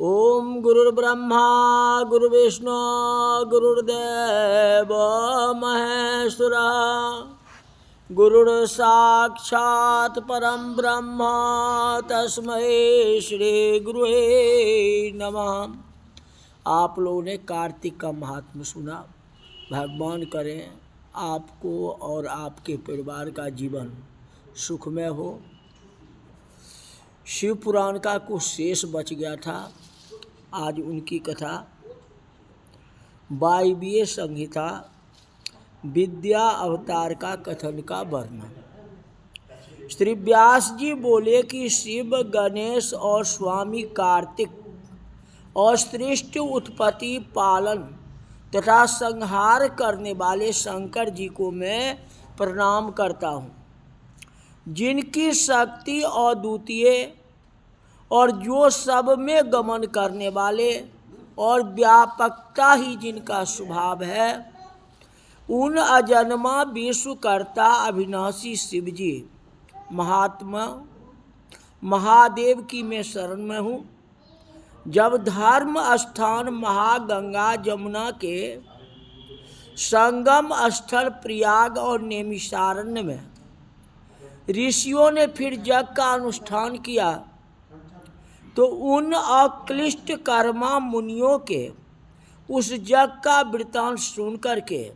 ओम गुरुर्ब्रह्मा गुरुर्विष्णु गुरुर्देव महेश्वरा गुरुर्साक्षात् परम ब्रह्म तस्मै श्री गुरुवे नमः। आप लोगों ने कार्तिक का महात्म्य सुना। भगवान करें आपको और आपके परिवार का जीवन सुखमय हो। शिव पुराण का कुछ शेष बच गया था, आज उनकी कथा। वायवीय संहिता विद्या अवतार का कथन का वर्णन। श्री व्यास जी बोले कि शिव, गणेश और स्वामी कार्तिक और सृष्टि उत्पत्ति, पालन तथा संहार करने वाले शंकर जी को मैं प्रणाम करता हूँ, जिनकी शक्ति अद्वितीय और जो सब में गमन करने वाले और व्यापकता ही जिनका स्वभाव है, उन अजन्मा विश्वकर्ता अविनाशी शिव जी महात्मा महादेव की मैं शरण में हूँ। जब धर्म स्थान महागंगा जमुना के संगम स्थल प्रयाग और नैमिषारण्य में ऋषियों ने फिर यज्ञ का अनुष्ठान किया, तो उन अक्लिष्ट कर्मा मुनियों के उस यज्ञ का वृत्तांत सुन करके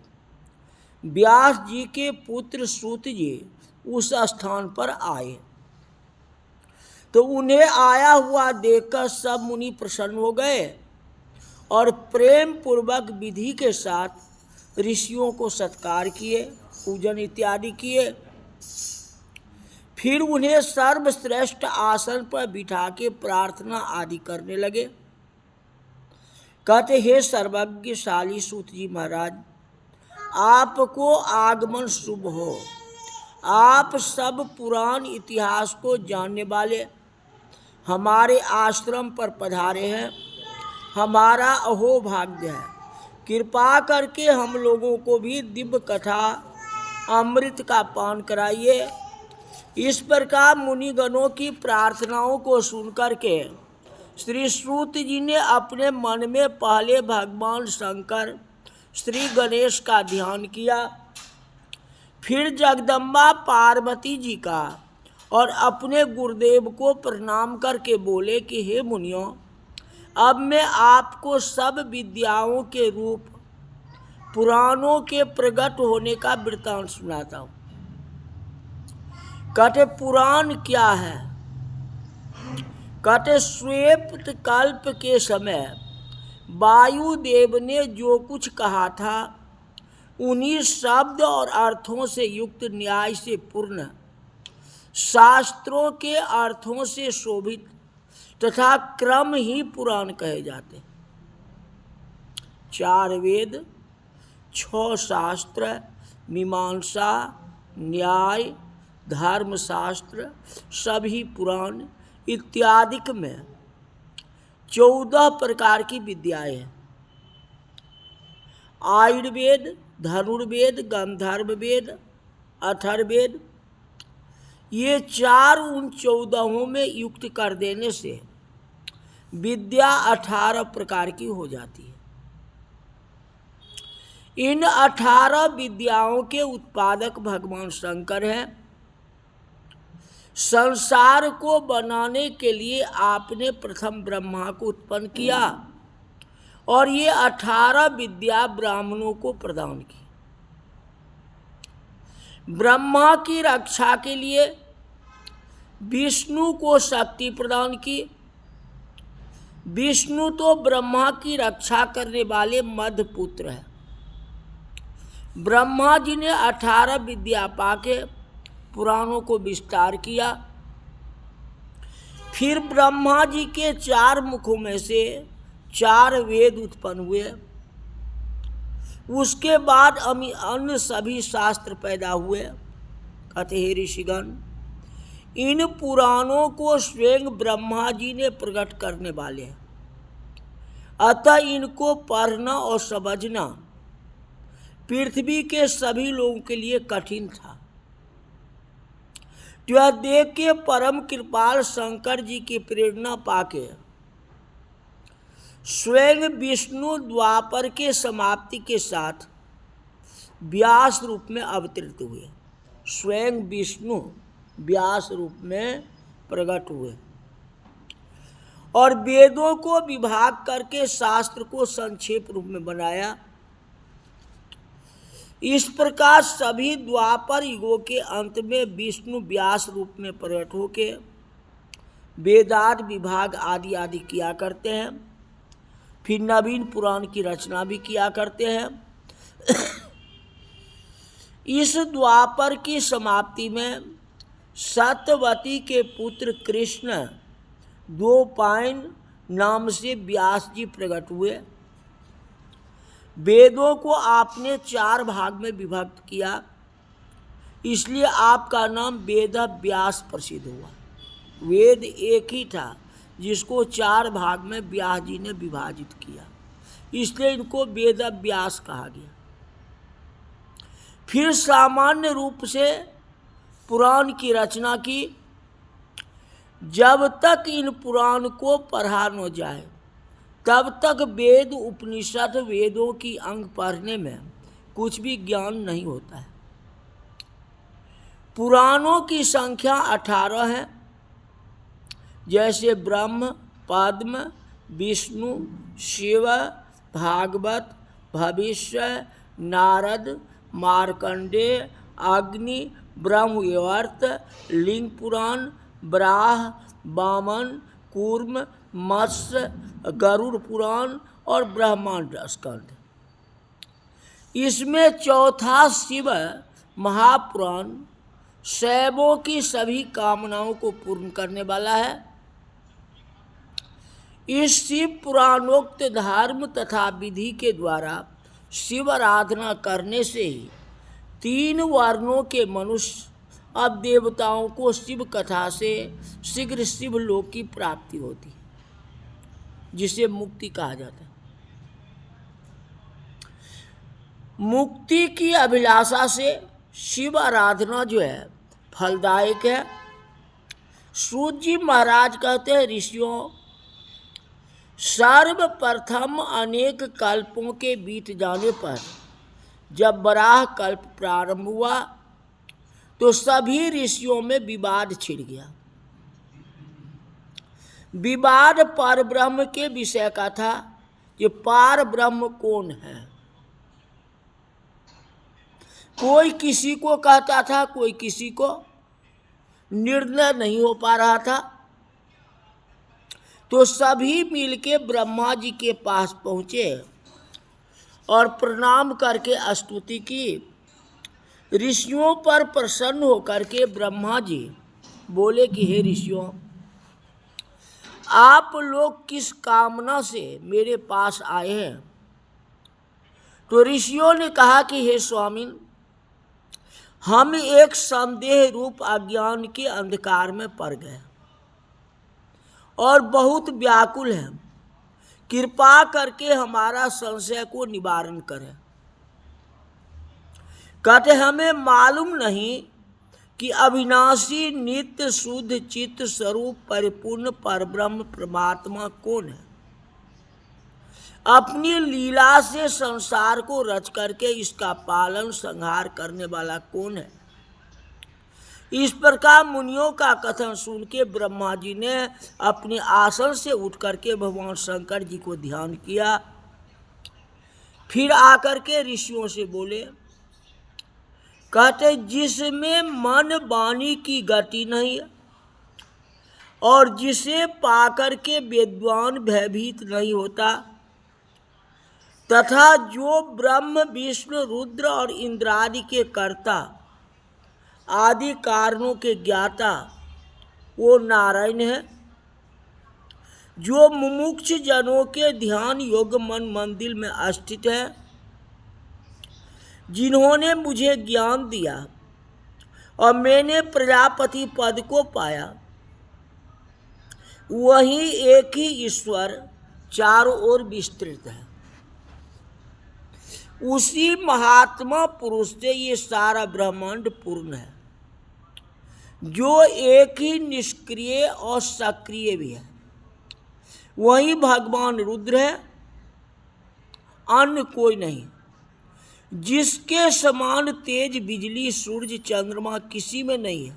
व्यास जी के पुत्र सूत जी उस स्थान पर आए। तो उन्हें आया हुआ देखकर सब मुनि प्रसन्न हो गए और प्रेम पूर्वक विधि के साथ ऋषियों को सत्कार किए, पूजन इत्यादि किए। फिर उन्हें सर्वश्रेष्ठ आसन पर बिठा के प्रार्थना आदि करने लगे। कहते, हे सर्वज्ञशाली सूत जी महाराज, आपको आगमन शुभ हो। आप सब पुराण इतिहास को जानने वाले हमारे आश्रम पर पधारे हैं। हमारा अहोभाग्य है, कृपा करके हम लोगों को भी दिव्य कथा अमृत का पान कराइए। इस प्रकार मुनिगणों की प्रार्थनाओं को सुनकर के श्री सूत जी ने अपने मन में पहले भगवान शंकर श्री गणेश का ध्यान किया, फिर जगदम्बा पार्वती जी का और अपने गुरुदेव को प्रणाम करके बोले कि हे मुनियों, अब मैं आपको सब विद्याओं के रूप पुराणों के प्रकट होने का वृत्तांत सुनाता हूँ। कहते, पुराण क्या है? कहते, श्वेत कल्प के समय वायुदेव ने जो कुछ कहा था, उन्हीं शब्द और अर्थों से युक्त, न्याय से पूर्ण, शास्त्रों के अर्थों से शोभित तथा क्रम ही पुराण कहे जाते। 4 वेद, 6 शास्त्र, मीमांसा, न्याय, धर्मशास्त्र, सभी पुराण इत्यादिक में 14 प्रकार की विद्याएं हैं। आयुर्वेद, धनुर्वेद, गंधर्व वेद, अथर्ववेद, ये 4 उन 14 में युक्त कर देने से विद्या 18 प्रकार की हो जाती है। इन 18 विद्याओं के उत्पादक भगवान शंकर हैं। संसार को बनाने के लिए आपने प्रथम ब्रह्मा को उत्पन्न किया और ये 18 विद्या ब्राह्मणों को प्रदान की। ब्रह्मा की रक्षा के लिए विष्णु को शक्ति प्रदान की। विष्णु तो ब्रह्मा की रक्षा करने वाले मध्य पुत्र हैं। ब्रह्मा जी ने 18 विद्या पाके पुराणों को विस्तार किया। फिर ब्रह्मा जी के 4 मुखों में से 4 वेद उत्पन्न हुए। उसके बाद अन्य सभी शास्त्र पैदा हुए। कहते, हे ऋषिगण, इन पुराणों को स्वयं ब्रह्मा जी ने प्रकट करने वाले हैं, अतः इनको पढ़ना और समझना पृथ्वी के सभी लोगों के लिए कठिन था। यह देख के परम कृपाल शंकर जी की प्रेरणा पाके स्वयं विष्णु द्वापर के समाप्ति के साथ व्यास रूप में अवतरित हुए। स्वयं विष्णु व्यास रूप में प्रकट हुए और वेदों को विभाग करके शास्त्र को संक्षेप रूप में बनाया। इस प्रकार सभी द्वापर युगों के अंत में विष्णु व्यास रूप में प्रकट होके वेदांत विभाग आदि आदि किया करते हैं। फिर नवीन पुराण की रचना भी किया करते हैं। इस द्वापर की समाप्ति में सत्यवती के पुत्र कृष्ण द्वैपायन नाम से व्यास जी प्रकट हुए। वेदों को आपने 4 भाग में विभक्त किया, इसलिए आपका नाम वेद व्यास प्रसिद्ध हुआ। वेद एक ही था जिसको 4 भाग में व्यास जी ने विभाजित किया, इसलिए इनको वेद व्यास कहा गया। फिर सामान्य रूप से पुराण की रचना की। जब तक इन पुराण को पढ़ा न जाए तब तक वेद उपनिषद वेदों की अंग पढ़ने में कुछ भी ज्ञान नहीं होता है। पुराणों की संख्या 18 है, जैसे ब्रह्म, पद्म, विष्णु, शिव, भागवत, भविष्य, नारद, मार्कंडेय, अग्नि, ब्रह्मवैवर्त, लिंग पुराण, वराह, वामन, कूर्म, मत्स्य, गरुड़ पुराण और ब्रह्मांड स्कंद। इसमें चौथा शिव महापुराण शैवों की सभी कामनाओं को पूर्ण करने वाला है। इस शिव पुराणोक्त धर्म तथा विधि के द्वारा शिव आराधना करने से ही 3 वर्णों के मनुष्य अब देवताओं को शिव कथा से शीघ्र शिव लोक की प्राप्ति होती है, जिसे मुक्ति कहा जाता है। मुक्ति की अभिलाषा से शिव आराधना जो है फलदायक है। सूत जी महाराज कहते हैं, ऋषियों, सर्वप्रथम अनेक कल्पों के बीत जाने पर जब वराह कल्प प्रारंभ हुआ तो सभी ऋषियों में विवाद छिड़ गया। विवाद पार ब्रह्म के विषय का था कि पार ब्रह्म कौन है। कोई किसी को कहता था, कोई किसी को, निर्णय नहीं हो पा रहा था। तो सभी मिलके ब्रह्मा जी के पास पहुंचे और प्रणाम करके स्तुति की। ऋषियों पर प्रसन्न होकर के ब्रह्मा जी बोले कि हे ऋषियों, आप लोग किस कामना से मेरे पास आए हैं। तो ऋषियों ने कहा कि हे स्वामी, हम एक संदेह रूप अज्ञान के अंधकार में पड़ गए और बहुत व्याकुल हैं। कृपा करके हमारा संशय को निवारण करें। कहते हमें मालूम नहीं कि अविनाशी नित्य शुद्ध चित्त स्वरूप परिपूर्ण परब्रह्म परमात्मा कौन है। अपनी लीला से संसार को रच करके इसका पालन संहार करने वाला कौन है। इस प्रकार मुनियों का कथन सुन के ब्रह्मा जी ने अपने आसन से उठ करके भगवान शंकर जी को ध्यान किया। फिर आकर के ऋषियों से बोले, कहते जिसमें मन वाणी की गति नहीं और जिसे पाकर के विद्वान भयभीत नहीं होता, तथा जो ब्रह्म विष्णु रुद्र और इंद्रादि के कर्ता आदि कारणों के ज्ञाता वो नारायण है। जो मुमुक्ष जनों के ध्यान योग मन मंदिर में स्थित है, जिन्होंने मुझे ज्ञान दिया और मैंने प्रजापति पद को पाया, वही एक ही ईश्वर चारों ओर विस्तृत है। उसी महात्मा पुरुष से ये सारा ब्रह्मांड पूर्ण है, जो एक ही निष्क्रिय और सक्रिय भी है। वही भगवान रुद्र है, अन्य कोई नहीं। जिसके समान तेज बिजली सूरज चंद्रमा किसी में नहीं है,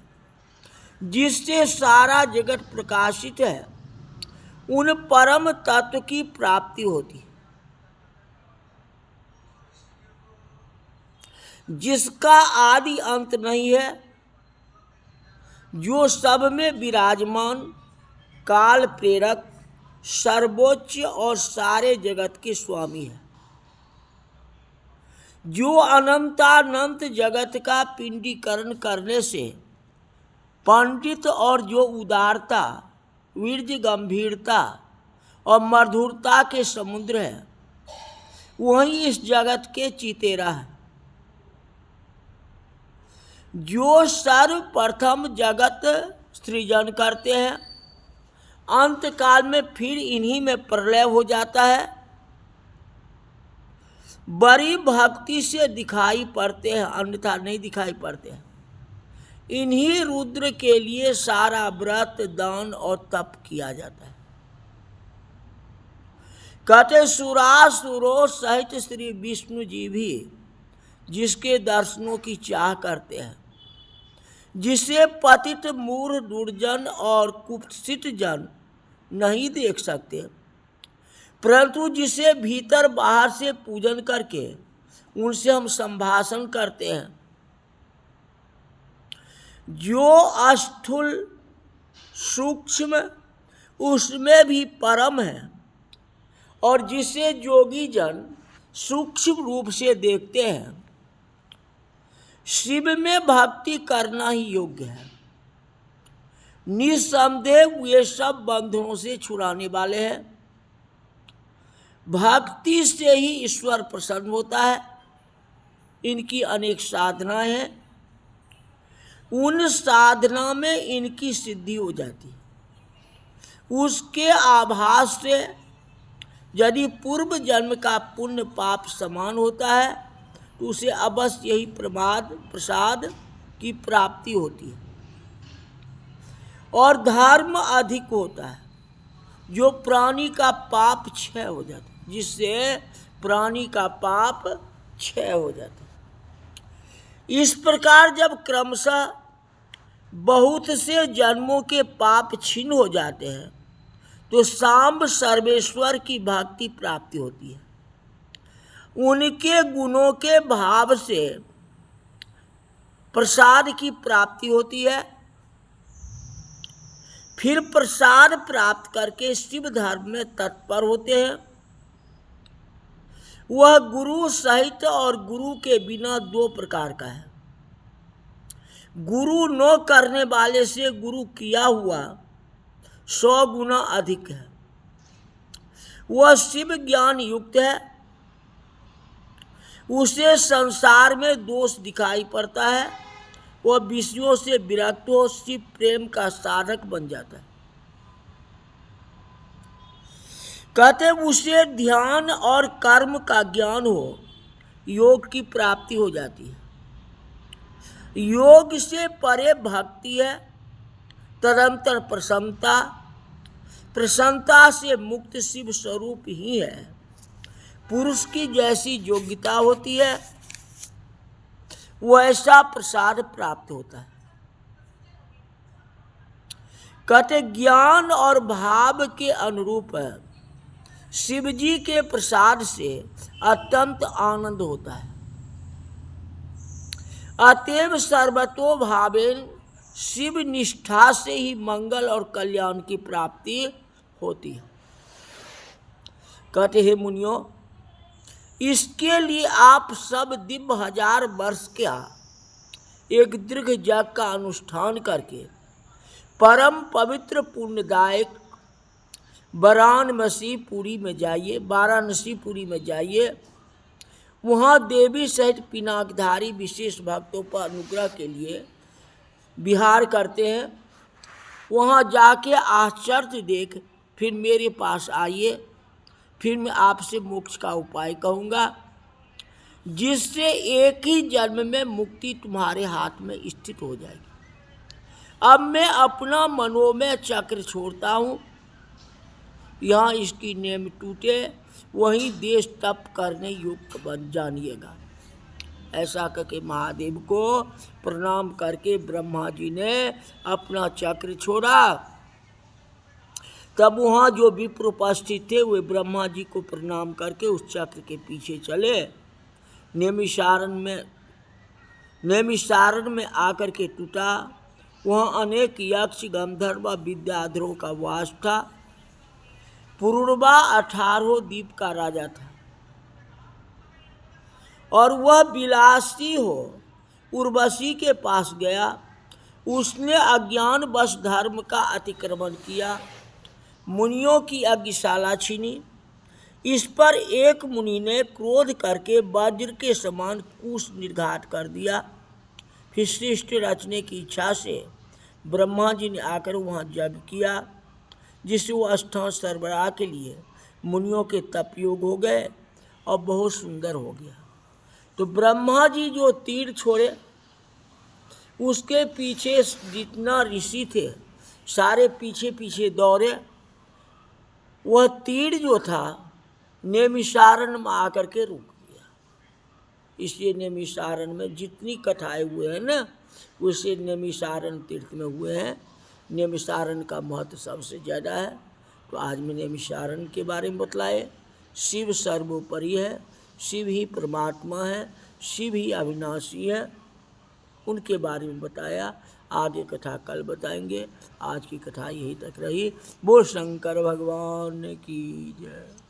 जिससे सारा जगत प्रकाशित है, उन परम तत्व की प्राप्ति होती है। जिसका आदि अंत नहीं है, जो सब में विराजमान, काल प्रेरक, सर्वोच्च और सारे जगत के स्वामी है, जो अनंतानंत जगत का पिंडीकरण करने से पंडित और जो उदारता, वीर्य, गंभीरता और मधुरता के समुद्र है, वही इस जगत के चितेरा है। जो सर्वप्रथम जगत सृजन करते हैं, अंत काल में फिर इन्हीं में प्रलय हो जाता है, बड़ी भक्ति से दिखाई पड़ते हैं, अन्यथा नहीं दिखाई पड़ते हैं। इन्हीं रुद्र के लिए सारा व्रत, दान और तप किया जाता है। कहते सुरासुरों सहित श्री विष्णु जी भी जिसके दर्शनों की चाह करते हैं, जिसे पतित मूढ़ दुर्जन और कुत्सित जन नहीं देख सकते, परंतु जिसे भीतर बाहर से पूजन करके उनसे हम संभाषण करते हैं, जो स्थूल सूक्ष्म उसमें भी परम है, और जिसे योगी जन सूक्ष्म रूप से देखते हैं, शिव में भक्ति करना ही योग्य है। निसंदेह वे सब बंधनों से छुड़ाने वाले हैं। भक्ति से ही ईश्वर प्रसन्न होता है। इनकी अनेक साधनाएं हैं, उन साधना में इनकी सिद्धि हो जाती है। उसके आभास से यदि पूर्व जन्म का पुण्य पाप समान होता है, तो उसे अवश्य यही प्रसाद की प्राप्ति होती है। और धर्म अधिक होता है, जो प्राणी का पाप क्षय हो जाता है, जिससे प्राणी का पाप क्षय हो जाता है। इस प्रकार जब क्रमशः बहुत से जन्मों के पाप क्षीण हो जाते हैं, तो सांब सर्वेश्वर की भक्ति प्राप्ति होती है। उनके गुणों के भाव से प्रसाद की प्राप्ति होती है। फिर प्रसाद प्राप्त करके शिव धर्म में तत्पर होते हैं। वह गुरु सहित और गुरु के बिना दो प्रकार का है। गुरु न करने वाले से गुरु किया हुआ 100 गुना अधिक है। वह शिव ज्ञान युक्त है, उसे संसार में दोष दिखाई पड़ता है, वह विषयों से विरक्त हो शिव प्रेम का साधक बन जाता है। कहते उसे ध्यान और कर्म का ज्ञान हो, योग की प्राप्ति हो जाती है। योग से परे भक्ति है, तदंतर प्रसन्नता, प्रसन्नता से मुक्त शिव स्वरूप ही है। पुरुष की जैसी योग्यता होती है, वैसा प्रसाद प्राप्त होता है। कहते ज्ञान और भाव के अनुरूप है, शिव जी के प्रसाद से अत्यंत आनंद होता है। अतएव सर्वतो भावेन शिव निष्ठा से ही मंगल और कल्याण की प्राप्ति होती है। कहते हैं मुनियों, इसके लिए आप सब दिव्य 1000 वर्ष का एक दीर्घ यज्ञ का अनुष्ठान करके परम पवित्र पुण्यदायक वाराणसीपुरी में जाइए। वहाँ देवी सहित पिनाकधारी विशेष भक्तों पर अनुग्रह के लिए विहार करते हैं। वहाँ जाके आश्चर्य देख फिर मेरे पास आइए, फिर मैं आपसे मोक्ष का उपाय कहूँगा, जिससे एक ही जन्म में मुक्ति तुम्हारे हाथ में स्थित हो जाएगी। अब मैं अपना मनोमय चक्र छोड़ता हूँ, यहाँ इसकी नेम टूटे, वहीं देश तप करने युक्त बन जानिएगा। ऐसा करके महादेव को प्रणाम करके ब्रह्मा जी ने अपना चक्र छोड़ा। तब वहाँ जो विप्र उपस्थित थे वे ब्रह्मा जी को प्रणाम करके उस चक्र के पीछे चले। नैमिषारण्य में आकर के टूटा। वहाँ अनेक यक्ष गंधर्व विद्याधरों का वास था। पुरुरवा 18 द्वीप का राजा था और वह विलासी हो उर्वशी के पास गया। उसने अज्ञान वश धर्म का अतिक्रमण किया, मुनियों की यज्ञशाला छीनी। इस पर एक मुनि ने क्रोध करके वज्र के समान कुश निर्घात कर दिया। फिर सृष्टि रचने की इच्छा से ब्रह्मा जी ने आकर वहाँ यज्ञ किया, जिससे वो स्थान सरबराह के लिए मुनियों के तपयोग हो गए और बहुत सुंदर हो गया। तो ब्रह्मा जी जो तीर छोड़े, उसके पीछे जितना ऋषि थे सारे पीछे पीछे दौड़े। वह तीर जो था नैमिषारण्य में आकर के रुक गया। इसलिए नैमिषारण्य में जितनी कथाएं हुए हैं ना, उसे नैमिषारण्य तीर्थ में हुए हैं। नैमिषारण्य का महत्व सबसे ज़्यादा है। तो आज मैं नैमिषारण्य के बारे में बतलाए। शिव सर्वोपरि है, शिव ही परमात्मा है, शिव ही अविनाशी है, उनके बारे में बताया। आगे कथा कल बताएंगे। आज की कथा यही तक रही। बोल शंकर भगवान की जय।